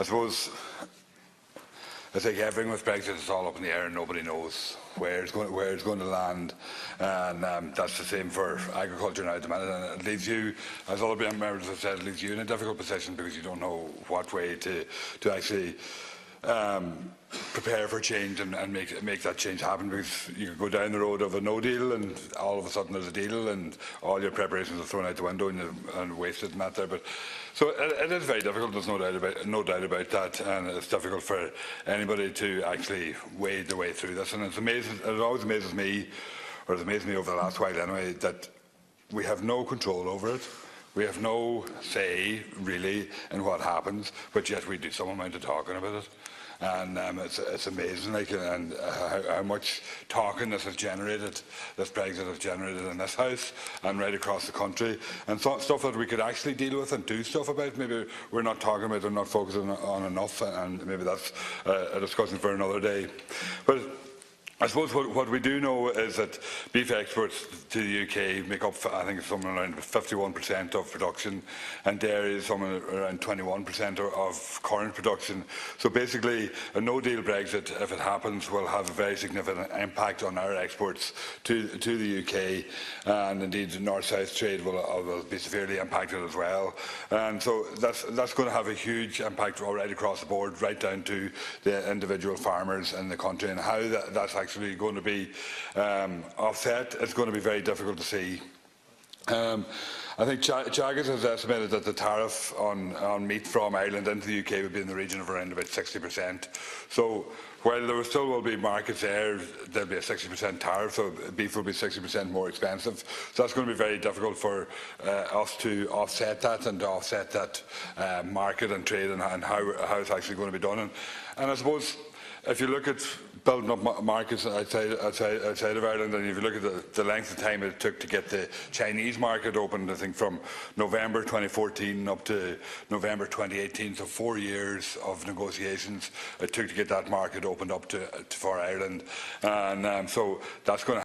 I suppose, I think everything with Brexit is all up in the air and nobody knows where it's going to land, and that's the same for agriculture now at the minute. And it leaves you, as other members have said, it leaves you in a difficult position because you don't know what way to actually prepare for change and make that change happen, because you could go down the road of a no deal and all of a sudden there's a deal and all your preparations are thrown out the window and wasted and that there. But so it is very difficult. There's no doubt about that, and it's difficult for anybody to actually wade their way through this. And it's amazing. It always amazes me, or it's amazed me over the last while anyway, that we have no control over it. We have no say really in what happens, but yet we do some amount of talking about it. And it's amazing, like, and how much talking this has generated, this Brexit has generated in this House and right across the country, and stuff that we could actually deal with and do stuff about. Maybe we're not talking about and not focusing on enough, and maybe that's a discussion for another day. But I suppose what we do know is that beef exports to the UK make up, I think, somewhere around 51% of production, and dairy is somewhere around 21% of current production. So basically, a no-deal Brexit, if it happens, will have a very significant impact on our exports to the UK, and indeed the north-south trade will be severely impacted as well. And so that's going to have a huge impact right across the board, right down to the individual farmers in the country, and how that's actually going to be offset. It's going to be very difficult to see. I think Chagas has estimated that the tariff on meat from Ireland into the UK would be in the region of around about 60%. So while there still will be markets there, there'll be a 60% tariff, so beef will be 60% more expensive. So that's going to be very difficult for us to offset that and to offset that market and trade and how it's actually going to be done. And I suppose if you look at building up markets outside of Ireland, and if you look at the length of time it took to get the Chinese market opened, I think from November 2014 up to November 2018, so 4 years of negotiations it took to get that market opened up for Ireland, and so that's going to